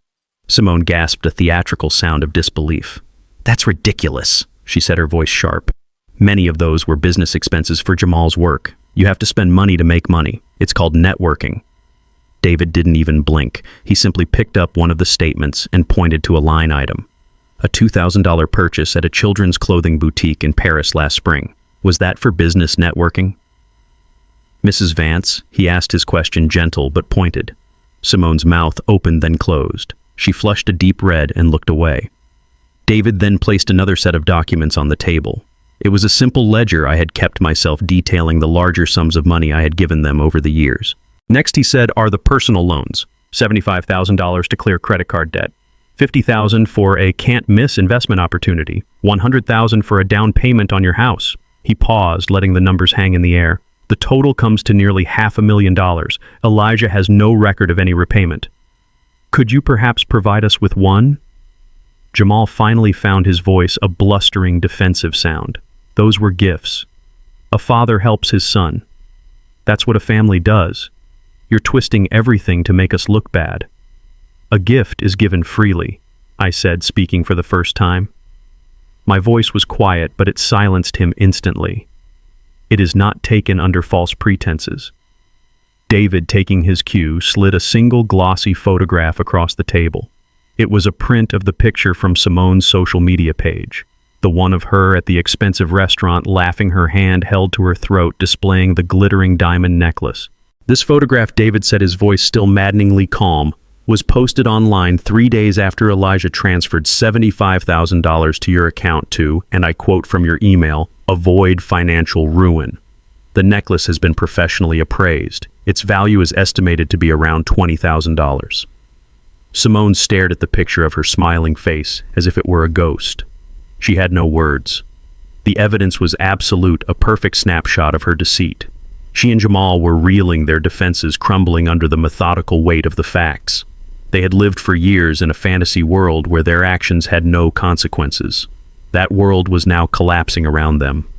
Simone gasped a theatrical sound of disbelief. That's ridiculous, she said, her voice sharp. Many of those were business expenses for Jamal's work. You have to spend money to make money. It's called networking. David didn't even blink. He simply picked up one of the statements and pointed to a line item. A $2,000 purchase at a children's clothing boutique in Paris last spring. Was that for business networking? Mrs. Vance, he asked his question gentle but pointed. Simone's mouth opened then closed. She flushed a deep red and looked away. David then placed another set of documents on the table. It was a simple ledger I had kept myself detailing the larger sums of money I had given them over the years. Next, he said, are the personal loans. $75,000 to clear credit card debt. $50,000 for a can't-miss investment opportunity. $100,000 for a down payment on your house. He paused, letting the numbers hang in the air. The total comes to nearly $500,000. Elijah has no record of any repayment. Could you perhaps provide us with one? Jamal finally found his voice a blustering, defensive sound. Those were gifts. A father helps his son. That's what a family does. You're twisting everything to make us look bad. A gift is given freely, I said, speaking for the first time. My voice was quiet, but it silenced him instantly. It is not taken under false pretenses. David, taking his cue, slid a single glossy photograph across the table. It was a print of the picture from Simone's social media page, the one of her at the expensive restaurant laughing, her hand held to her throat, displaying the glittering diamond necklace. This photograph, David said, his voice still maddeningly calm, was posted online 3 days after Elijah transferred $75,000 to your account to, and I quote from your email, avoid financial ruin. The necklace has been professionally appraised. Its value is estimated to be around $20,000. Simone stared at the picture of her smiling face as if it were a ghost. She had no words. The evidence was absolute, a perfect snapshot of her deceit. She and Jamal were reeling, their defenses crumbling under the methodical weight of the facts. They had lived for years in a fantasy world where their actions had no consequences. That world was now collapsing around them.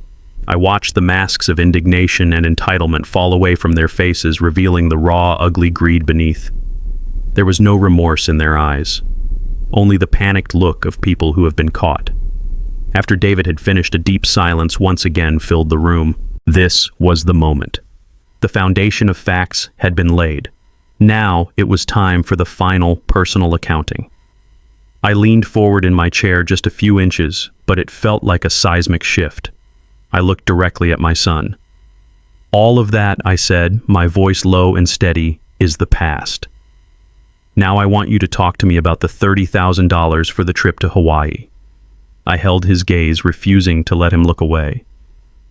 I watched the masks of indignation and entitlement fall away from their faces, revealing the raw, ugly greed beneath. There was no remorse in their eyes, only the panicked look of people who have been caught. After David had finished, a deep silence once again filled the room. This was the moment. The foundation of facts had been laid. Now it was time for the final personal accounting. I leaned forward in my chair just a few inches, but it felt like a seismic shift. I looked directly at my son. All of that, I said, my voice low and steady, is the past. Now I want you to talk to me about the $30,000 for the trip to Hawaii. I held his gaze, refusing to let him look away.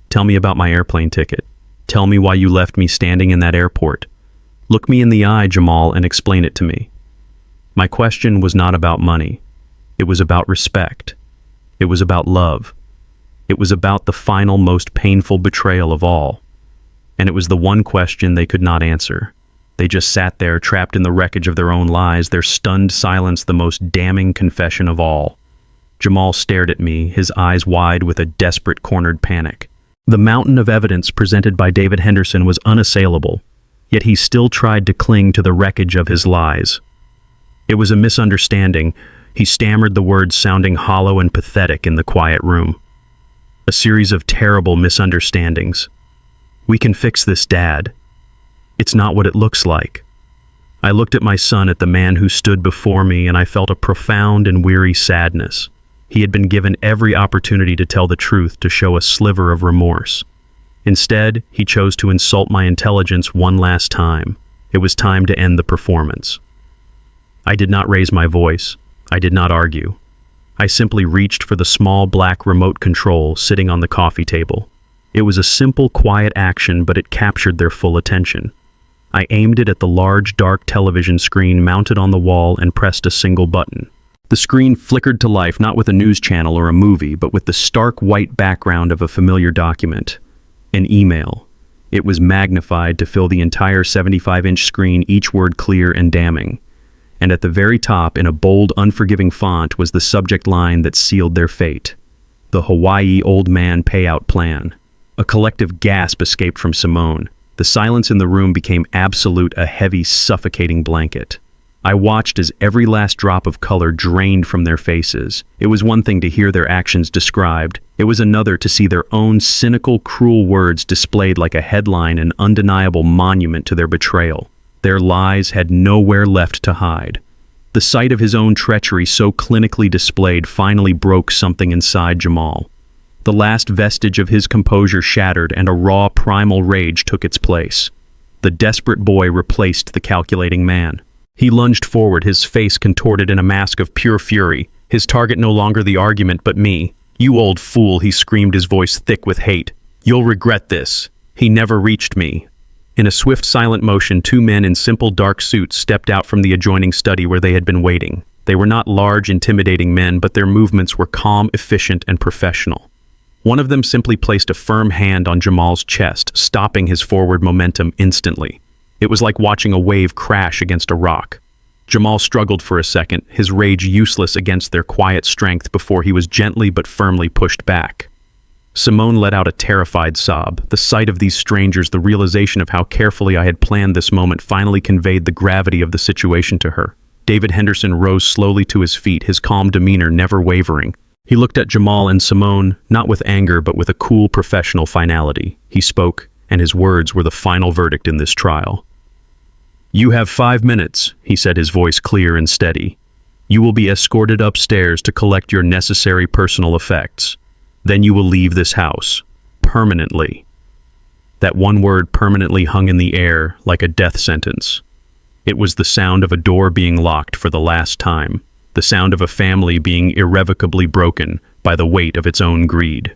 Tell me about my airplane ticket. Tell me why you left me standing in that airport. Look me in the eye, Jamal, and explain it to me. My question was not about money. It was about respect. It was about love. It was about the final, most painful betrayal of all. And it was the one question they could not answer. They just sat there, trapped in the wreckage of their own lies, their stunned silence the most damning confession of all. Jamal stared at me, his eyes wide with a desperate, cornered panic. The mountain of evidence presented by David Henderson was unassailable, yet he still tried to cling to the wreckage of his lies. It was a misunderstanding. He stammered the words, sounding hollow and pathetic in the quiet room. A series of terrible misunderstandings. We can fix this, Dad. It's not what it looks like. I looked at my son, at the man who stood before me, and I felt a profound and weary sadness. He had been given every opportunity to tell the truth, to show a sliver of remorse. Instead, he chose to insult my intelligence one last time. It was time to end the performance. I did not raise my voice. I did not argue. I simply reached for the small black remote control sitting on the coffee table. It was a simple, quiet action, but it captured their full attention. I aimed it at the large, dark television screen mounted on the wall and pressed a single button. The screen flickered to life, not with a news channel or a movie, but with the stark white background of a familiar document. An email. It was magnified to fill the entire 75-inch screen, each word clear and damning. And at the very top, in a bold, unforgiving font, was the subject line that sealed their fate. The Hawaii Old Man Payout Plan. A collective gasp escaped from Simone. The silence in the room became absolute, a heavy, suffocating blanket. I watched as every last drop of color drained from their faces. It was one thing to hear their actions described. It was another to see their own cynical, cruel words displayed like a headline, an undeniable monument to their betrayal. Their lies had nowhere left to hide. The sight of his own treachery so clinically displayed finally broke something inside Jamal. The last vestige of his composure shattered, and a raw, primal rage took its place. The desperate boy replaced the calculating man. He lunged forward, his face contorted in a mask of pure fury, his target no longer the argument but me. "You old fool," he screamed, his voice thick with hate. "You'll regret this." He never reached me. In a swift, silent motion, two men in simple, dark suits stepped out from the adjoining study where they had been waiting. They were not large, intimidating men, but their movements were calm, efficient, and professional. One of them simply placed a firm hand on Jamal's chest, stopping his forward momentum instantly. It was like watching a wave crash against a rock. Jamal struggled for a second, his rage useless against their quiet strength, before he was gently but firmly pushed back. Simone let out a terrified sob. The sight of these strangers, the realization of how carefully I had planned this moment, finally conveyed the gravity of the situation to her. David Henderson rose slowly to his feet, his calm demeanor never wavering. He looked at Jamal and Simone, not with anger but with a cool, professional finality. He spoke, and his words were the final verdict in this trial. "You have 5 minutes," he said, his voice clear and steady. "You will be escorted upstairs to collect your necessary personal effects. Then you will leave this house. Permanently." That one word, permanently, hung in the air like a death sentence. It was the sound of a door being locked for the last time, the sound of a family being irrevocably broken by the weight of its own greed.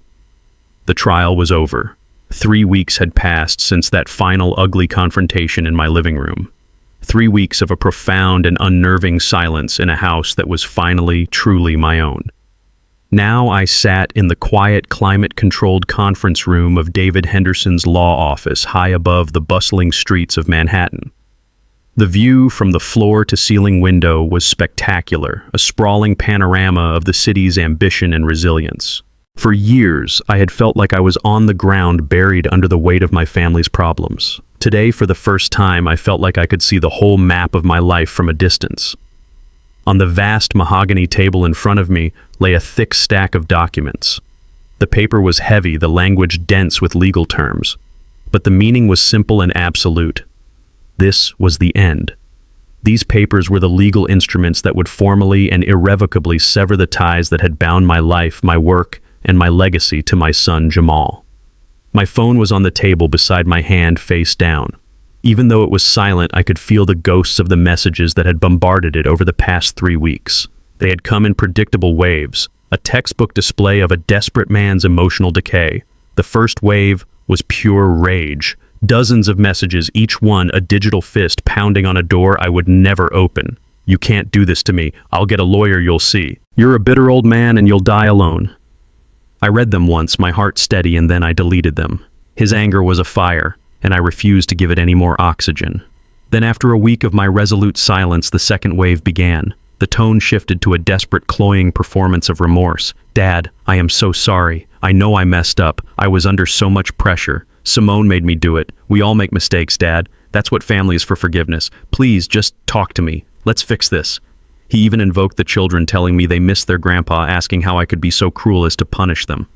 The trial was over. 3 weeks had passed since that final ugly confrontation in my living room. 3 weeks of a profound and unnerving silence in a house that was finally, truly my own. Now I sat in the quiet, climate-controlled conference room of David Henderson's law office, high above the bustling streets of Manhattan. The view from the floor-to-ceiling window was spectacular, a sprawling panorama of the city's ambition and resilience. For years, I had felt like I was on the ground, buried under the weight of my family's problems. Today, for the first time, I felt like I could see the whole map of my life from a distance. On the vast mahogany table in front of me lay a thick stack of documents. The paper was heavy, the language dense with legal terms, but the meaning was simple and absolute. This was the end. These papers were the legal instruments that would formally and irrevocably sever the ties that had bound my life, my work, and my legacy to my son Jamal. My phone was on the table beside my hand, face down. Even though it was silent, I could feel the ghosts of the messages that had bombarded it over the past 3 weeks. They had come in predictable waves, a textbook display of a desperate man's emotional decay. The first wave was pure rage. Dozens of messages, each one a digital fist pounding on a door I would never open. "You can't do this to me. I'll get a lawyer, you'll see. You're a bitter old man and you'll die alone." I read them once, my heart steady, and then I deleted them. His anger was a fire, and I refused to give it any more oxygen. Then, after a week of my resolute silence, the second wave began. The tone shifted to a desperate, cloying performance of remorse. "Dad, I am so sorry. I know I messed up. I was under so much pressure. Simone made me do it. We all make mistakes, Dad. That's what family is, for forgiveness. Please, just talk to me. Let's fix this." He even invoked the children, telling me they missed their grandpa, asking how I could be so cruel as to punish them.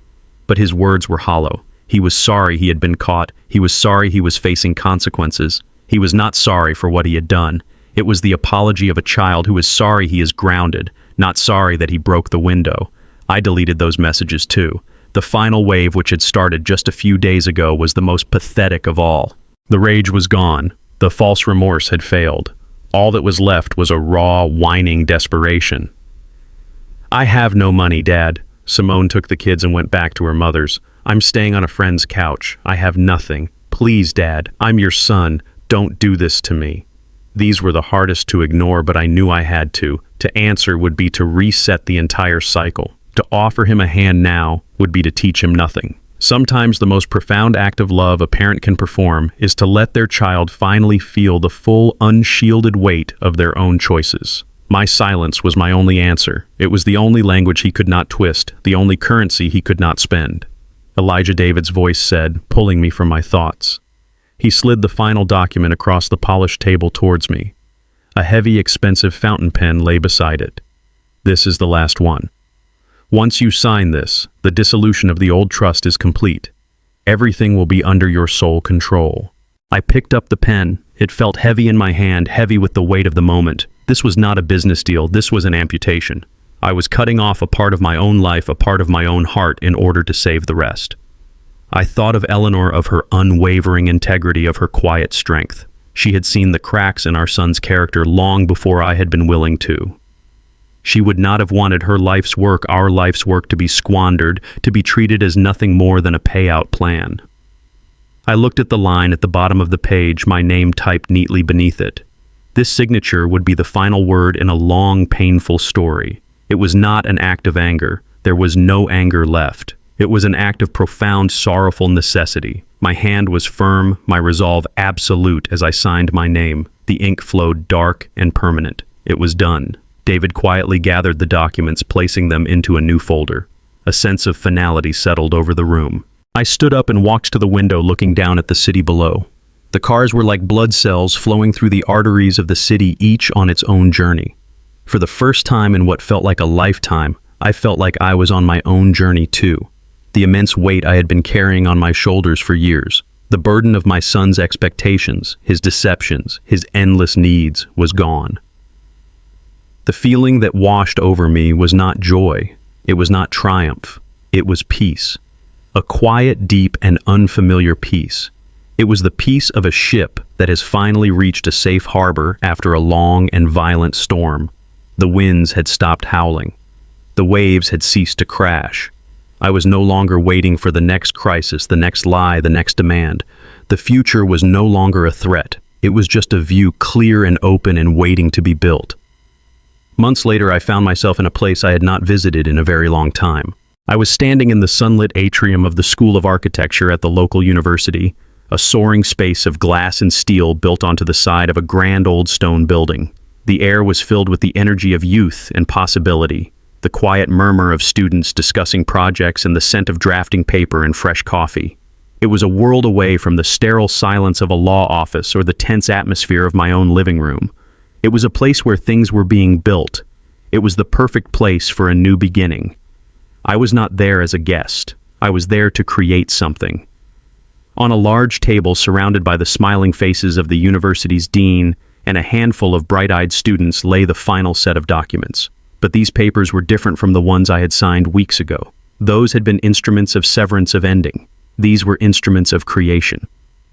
But his words were hollow. He was sorry he had been caught. He was sorry he was facing consequences. He was not sorry for what he had done. It was the apology of a child who is sorry he is grounded, not sorry that he broke the window. I deleted those messages too. The final wave, which had started just a few days ago, was the most pathetic of all. The rage was gone. The false remorse had failed. All that was left was a raw, whining desperation. "I have no money, Dad." Simone took the kids and went back to her mother's. "I'm staying on a friend's couch. I have nothing. Please, Dad, I'm your son. Don't do this to me." These were the hardest to ignore, but I knew I had to. To answer would be to reset the entire cycle. To offer him a hand now would be to teach him nothing. Sometimes the most profound act of love a parent can perform is to let their child finally feel the full, unshielded weight of their own choices. My silence was my only answer. It was the only language he could not twist, the only currency he could not spend. Elijah David's voice said, pulling me from my thoughts, He slid the final document across the polished table towards me. A heavy, expensive fountain pen lay beside it. This is the last one. Once you sign this, the dissolution of the old trust is complete. Everything will be under your sole control. I picked up the pen. It felt heavy in my hand, heavy with the weight of the moment. This was not a business deal, this was an amputation. I was cutting off a part of my own life, a part of my own heart, in order to save the rest. I thought of Eleanor, of her unwavering integrity, of her quiet strength. She had seen the cracks in our son's character long before I had been willing to. She would not have wanted her life's work, our life's work, to be squandered, to be treated as nothing more than a payout plan. I looked at the line at the bottom of the page, my name typed neatly beneath it. This signature would be the final word in a long, painful story. It was not an act of anger. There was no anger left. It was an act of profound, sorrowful necessity. My hand was firm, my resolve absolute as I signed my name. The ink flowed dark and permanent. It was done. David quietly gathered the documents, placing them into a new folder. A sense of finality settled over the room. I stood up and walked to the window, looking down at the city below. The cars were like blood cells flowing through the arteries of the city, each on its own journey. For the first time in what felt like a lifetime, I felt like I was on my own journey too. The immense weight I had been carrying on my shoulders for years, the burden of my son's expectations, his deceptions, his endless needs, was gone. The feeling that washed over me was not joy, it was not triumph, it was peace. A quiet, deep, and unfamiliar peace. It was the peace of a ship that has finally reached a safe harbor after a long and violent storm. The winds had stopped howling. The waves had ceased to crash. I was no longer waiting for the next crisis, the next lie, the next demand. The future was no longer a threat. It was just a view clear and open and waiting to be built. Months later, I found myself in a place I had not visited in a very long time. I was standing in the sunlit atrium of the School of Architecture at the local university, a soaring space of glass and steel built onto the side of a grand old stone building. The air was filled with the energy of youth and possibility, the quiet murmur of students discussing projects and the scent of drafting paper and fresh coffee. It was a world away from the sterile silence of a law office or the tense atmosphere of my own living room. It was a place where things were being built. It was the perfect place for a new beginning. I was not there as a guest. I was there to create something. On a large table surrounded by the smiling faces of the university's dean and a handful of bright-eyed students lay the final set of documents. But these papers were different from the ones I had signed weeks ago. Those had been instruments of severance, of ending. These were instruments of creation.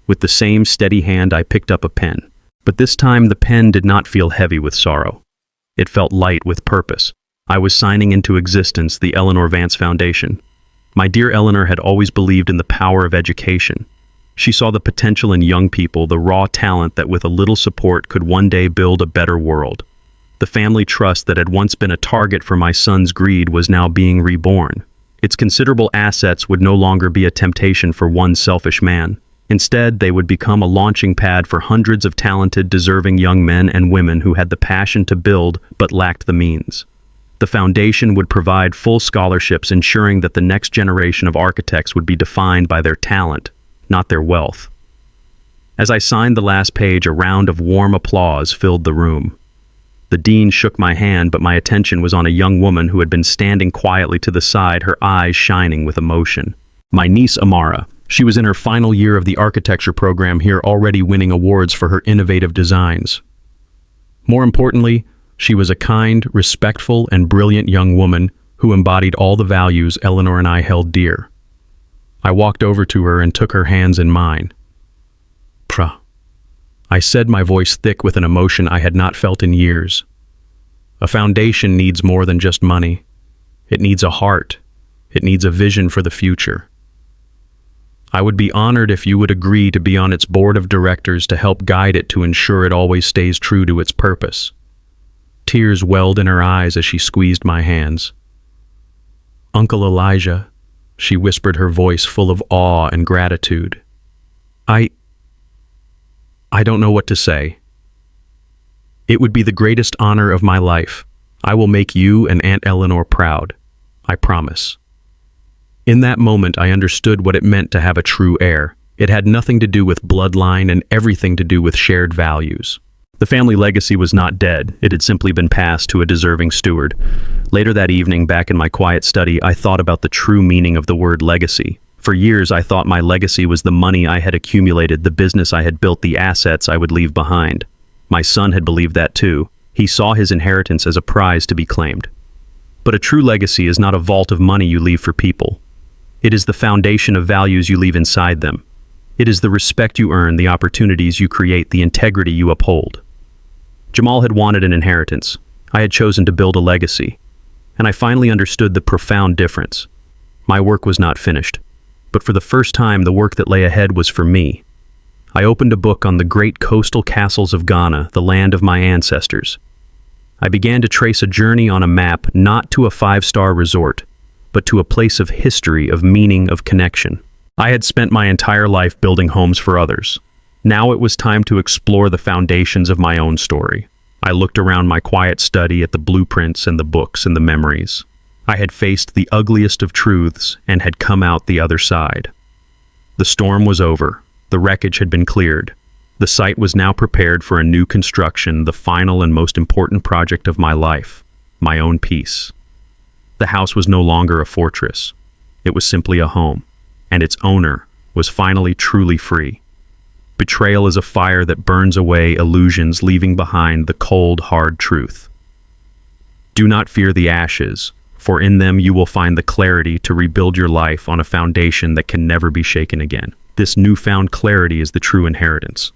With the same steady hand, I picked up a pen. But this time the pen did not feel heavy with sorrow. It felt light with purpose. I was signing into existence the Eleanor Vance Foundation. My dear Eleanor had always believed in the power of education. She saw the potential in young people, the raw talent that with a little support could one day build a better world. The family trust that had once been a target for my son's greed was now being reborn. Its considerable assets would no longer be a temptation for one selfish man. Instead, they would become a launching pad for hundreds of talented, deserving young men and women who had the passion to build but lacked the means. The foundation would provide full scholarships, ensuring that the next generation of architects would be defined by their talent, not their wealth. As I signed the last page, a round of warm applause filled the room. The dean shook my hand, but my attention was on a young woman who had been standing quietly to the side, her eyes shining with emotion. My niece Amara. She was in her final year of the architecture program here, already winning awards for her innovative designs. More importantly, she was a kind, respectful, and brilliant young woman who embodied all the values Eleanor and I held dear. I walked over to her and took her hands in mine. "Pra," I said, my voice thick with an emotion I had not felt in years. A foundation needs more than just money. It needs a heart. It needs a vision for the future. I would be honored if you would agree to be on its board of directors to help guide it, to ensure it always stays true to its purpose. Tears welled in her eyes as she squeezed my hands. "Uncle Elijah," she whispered, her voice full of awe and gratitude. I don't know what to say. It would be the greatest honor of my life. I will make you and Aunt Eleanor proud. I promise." In that moment, I understood what it meant to have a true heir. It had nothing to do with bloodline and everything to do with shared values. The family legacy was not dead, it had simply been passed to a deserving steward. Later that evening, back in my quiet study, I thought about the true meaning of the word legacy. For years, I thought my legacy was the money I had accumulated, the business I had built, the assets I would leave behind. My son had believed that too. He saw his inheritance as a prize to be claimed. But a true legacy is not a vault of money you leave for people. It is the foundation of values you leave inside them. It is the respect you earn, the opportunities you create, the integrity you uphold. Jamal had wanted an inheritance. I had chosen to build a legacy. And I finally understood the profound difference. My work was not finished. But for the first time, the work that lay ahead was for me. I opened a book on the great coastal castles of Ghana, the land of my ancestors. I began to trace a journey on a map, not to a five-star resort, but to a place of history, of meaning, of connection. I had spent my entire life building homes for others. Now it was time to explore the foundations of my own story. I looked around my quiet study at the blueprints and the books and the memories. I had faced the ugliest of truths and had come out the other side. The storm was over. The wreckage had been cleared. The site was now prepared for a new construction, the final and most important project of my life, my own peace. The house was no longer a fortress. It was simply a home, and its owner was finally truly free. Betrayal is a fire that burns away illusions, leaving behind the cold, hard truth. Do not fear the ashes, for in them you will find the clarity to rebuild your life on a foundation that can never be shaken again. This newfound clarity is the true inheritance.